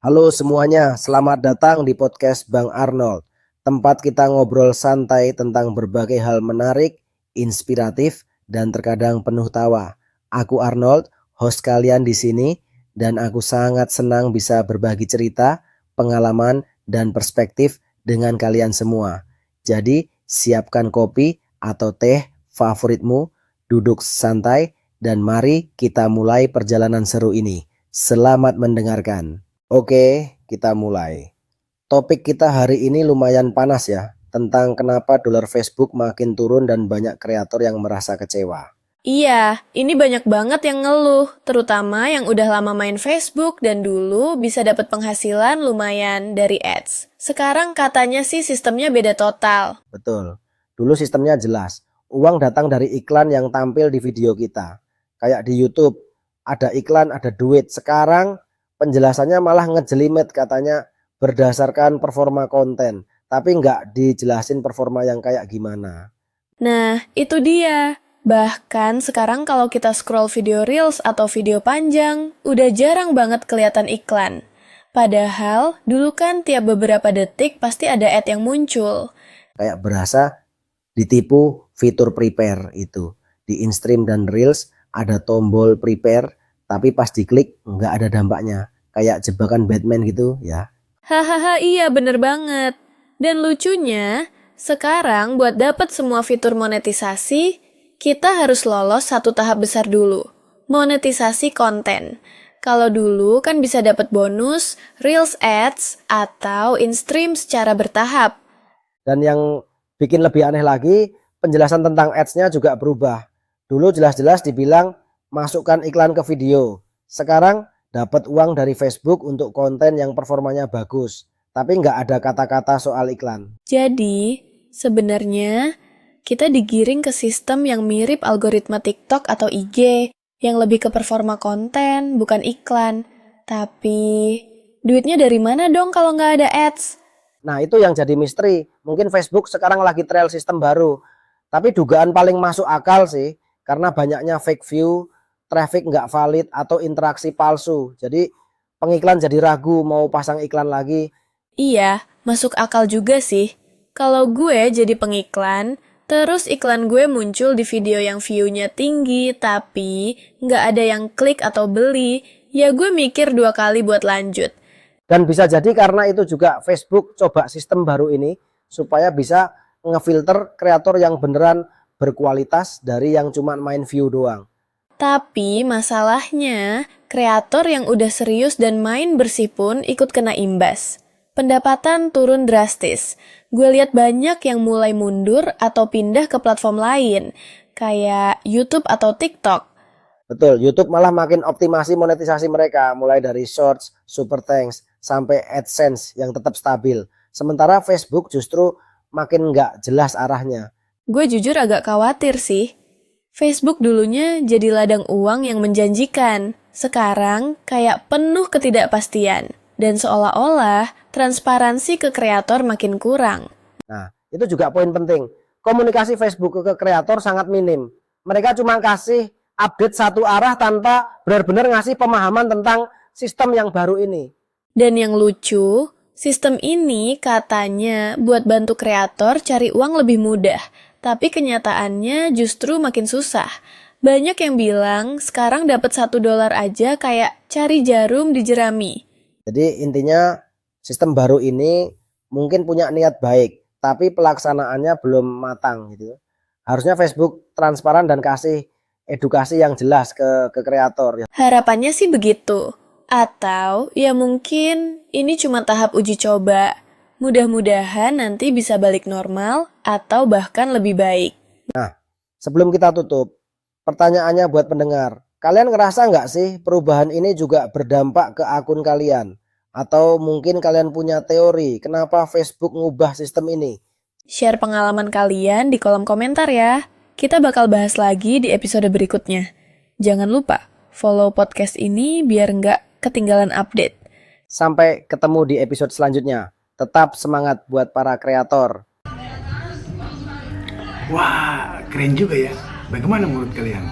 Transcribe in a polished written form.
Halo semuanya, selamat datang di podcast Bang Arnold. Tempat kita ngobrol santai tentang berbagai hal menarik, inspiratif, dan terkadang penuh tawa. Aku Arnold, host kalian di sini, dan aku sangat senang bisa berbagi cerita, pengalaman, dan perspektif dengan kalian semua. Jadi, siapkan kopi atau teh favoritmu, duduk santai, dan mari kita mulai perjalanan seru ini. Selamat mendengarkan. Oke, kita mulai. Topik kita hari ini lumayan panas ya, tentang kenapa dolar Facebook makin turun dan banyak kreator yang merasa kecewa. Iya, ini banyak banget yang ngeluh, terutama yang udah lama main Facebook dan dulu bisa dapat penghasilan lumayan dari ads. Sekarang katanya sih sistemnya beda total. Betul, dulu sistemnya jelas, uang datang dari iklan yang tampil di video kita. Kayak di YouTube, ada iklan, ada duit. Sekarang penjelasannya malah ngejelimet, katanya berdasarkan performa konten, tapi nggak dijelasin performa yang kayak gimana. Nah, itu dia. Bahkan sekarang kalau kita scroll video Reels atau video panjang, udah jarang banget kelihatan iklan. Padahal, dulu kan tiap beberapa detik pasti ada ad yang muncul. Kayak berasa ditipu fitur prepare itu. Di InStream dan Reels ada tombol prepare, tapi pas diklik nggak ada dampaknya. Kayak jebakan Batman gitu ya. Hahaha, iya bener banget. Dan lucunya, sekarang buat dapat semua fitur monetisasi, kita harus lolos satu tahap besar dulu. Monetisasi konten. Kalau dulu kan bisa dapat bonus, Reels Ads, atau in-stream secara bertahap. Dan yang bikin lebih aneh lagi, penjelasan tentang ads-nya juga berubah. Dulu jelas-jelas dibilang masukkan iklan ke video. Sekarang dapat uang dari Facebook untuk konten yang performanya bagus, tapi nggak ada kata-kata soal iklan. Jadi, sebenarnya kita digiring ke sistem yang mirip algoritma TikTok atau IG, yang lebih ke performa konten, bukan iklan. Tapi, duitnya dari mana dong kalau nggak ada ads? Nah, itu yang jadi misteri. Mungkin Facebook sekarang lagi trial sistem baru. Tapi dugaan paling masuk akal sih, karena banyaknya fake view, traffic nggak valid, atau interaksi palsu. Jadi pengiklan jadi ragu mau pasang iklan lagi. Iya, masuk akal juga sih. Kalau gue jadi pengiklan, terus iklan gue muncul di video yang view-nya tinggi, tapi nggak ada yang klik atau beli, ya gue mikir 2 kali buat lanjut. Dan bisa jadi karena itu juga Facebook coba sistem baru ini supaya bisa ngefilter kreator yang beneran berkualitas dari yang cuma main view doang. Tapi masalahnya, kreator yang udah serius dan main bersih pun ikut kena imbas. Pendapatan turun drastis. Gue lihat banyak yang mulai mundur atau pindah ke platform lain, kayak YouTube atau TikTok. Betul, YouTube malah makin optimasi monetisasi mereka, mulai dari Shorts, Super Thanks, sampai AdSense yang tetap stabil. Sementara Facebook justru makin nggak jelas arahnya. Gue jujur agak khawatir sih. Facebook dulunya jadi ladang uang yang menjanjikan. Sekarang kayak penuh ketidakpastian. Dan seolah-olah transparansi ke kreator makin kurang. Nah, itu juga poin penting. Komunikasi Facebook ke kreator sangat minim. Mereka cuma kasih update satu arah tanpa benar-benar ngasih pemahaman tentang sistem yang baru ini. Dan yang lucu, sistem ini katanya buat bantu kreator cari uang lebih mudah. Tapi kenyataannya justru makin susah. Banyak yang bilang sekarang dapat $1 aja kayak cari jarum di jerami. Jadi intinya sistem baru ini mungkin punya niat baik, tapi pelaksanaannya belum matang gitu. Harusnya Facebook transparan dan kasih edukasi yang jelas ke kreator. Harapannya sih begitu. Atau ya mungkin ini cuma tahap uji coba. Mudah-mudahan nanti bisa balik normal atau bahkan lebih baik. Nah, sebelum kita tutup, pertanyaannya buat pendengar. Kalian ngerasa nggak sih perubahan ini juga berdampak ke akun kalian? Atau mungkin kalian punya teori kenapa Facebook ngubah sistem ini? Share pengalaman kalian di kolom komentar ya. Kita bakal bahas lagi di episode berikutnya. Jangan lupa follow podcast ini biar nggak ketinggalan update. Sampai ketemu di episode selanjutnya. Tetap semangat buat para kreator. Wah, keren juga ya. Bagaimana menurut kalian?